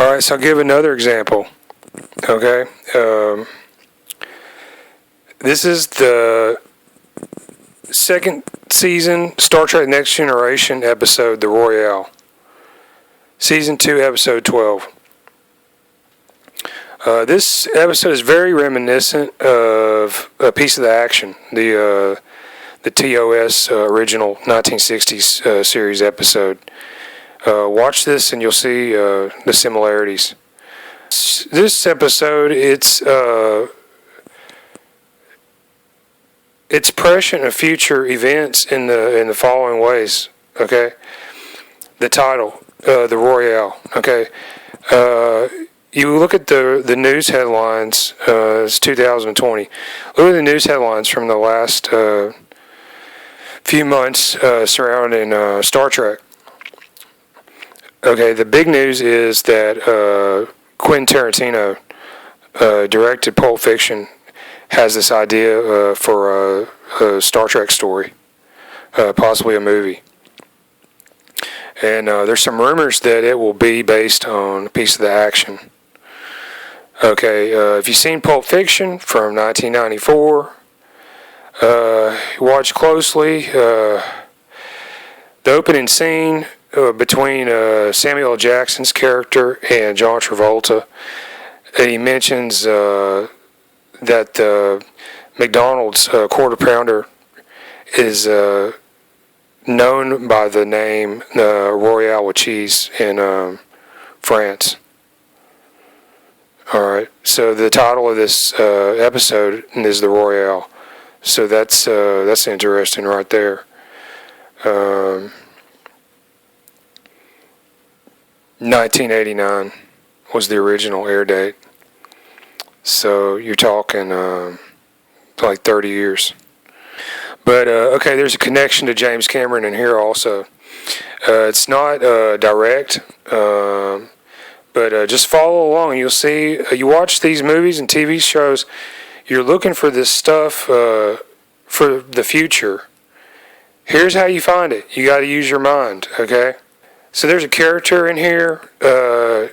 All right, so I'll give another example. Okay, this is the second season Star Trek Next Generation episode, The Royale. Season 2, episode 12. This episode is very reminiscent of a piece of the action, the TOS original 1960s series episode. Watch this and you'll see the similarities. This episode, it's prescient of future events in the following ways. Okay, the title, the Royale. Okay, you look at the news headlines. It's 2020. Look at the news headlines from the last few months surrounding Star Trek. Okay, the big news is that Quentin Tarantino, directed Pulp Fiction, has this idea for a Star Trek story, possibly a movie. And there's some rumors that it will be based on a piece of the action. Okay, if you've seen Pulp Fiction from 1994, watch closely. The opening scene between Samuel L. Jackson's character and John Travolta, he mentions that McDonald's Quarter Pounder is known by the name Royale with cheese in France. Alright, so the title of this episode is The Royale. So that's interesting right there. 1989 was the original air date. So you're talking like 30 years. But, okay, there's a connection to James Cameron in here also. It's not direct, but just follow along. You'll see, you watch these movies and TV shows, you're looking for this stuff for the future. Here's how you find it. You got to use your mind, okay? So there's a character in here. The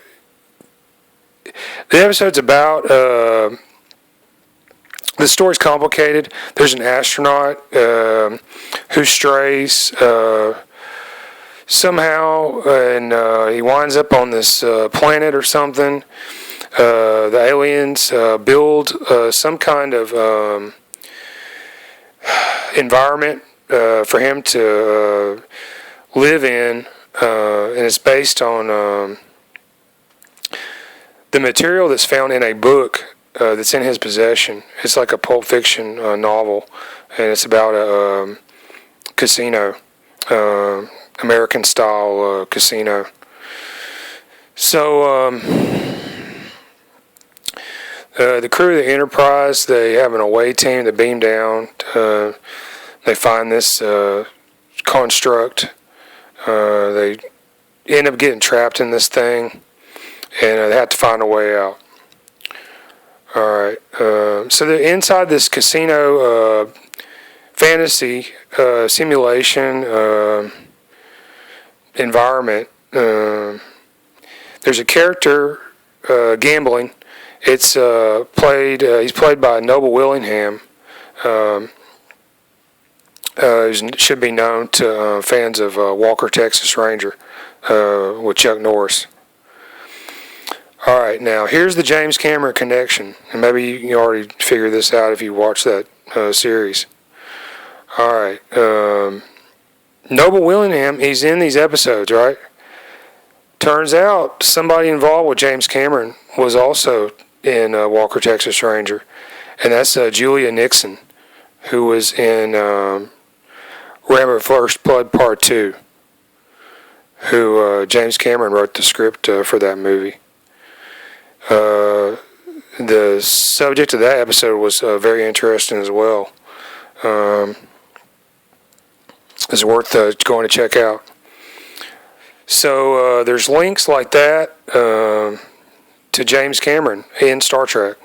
episode's about... the story's complicated. There's an astronaut who strays somehow, and he winds up on this planet or something. The aliens build some kind of environment for him to live in, and it's based on the material that's found in a book that's in his possession. It's like a Pulp Fiction novel, and it's about a casino, American-style casino. So the crew of the Enterprise, they have an away team that beam down. They find this construct. They end up getting trapped in this thing, and they have to find a way out. Alright, so they're inside this casino fantasy simulation environment. There's a character gambling. It's he's played by Noble Willingham. Should be known to fans of Walker, Texas Ranger with Chuck Norris. Alright, now here's the James Cameron connection, and maybe you can already figure this out if you watch that series. Alright, Noble Willingham, he's in these episodes, right? Turns out somebody involved with James Cameron was also in Walker, Texas Ranger, and that's Julia Nixon, who was in Rambo First Blood Part 2, who James Cameron wrote the script for that movie. The subject of that episode was very interesting as well. It's worth going to check out. So there's links like that to James Cameron in Star Trek,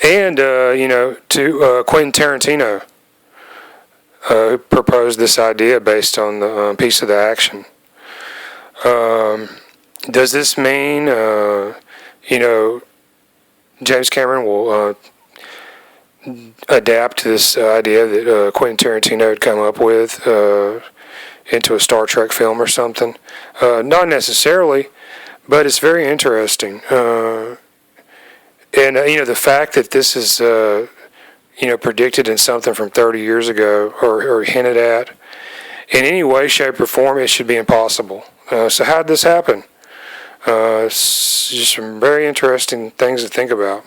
and to Quentin Tarantino, who proposed this idea based on the piece of the action. does this mean, James Cameron will adapt this idea that Quentin Tarantino had come up with into a Star Trek film or something? Not necessarily, but it's very interesting. And the fact that this is predicted in something from 30 years ago or hinted at in any way, shape, or form, it should be impossible. So how did this happen? It's just some very interesting things to think about.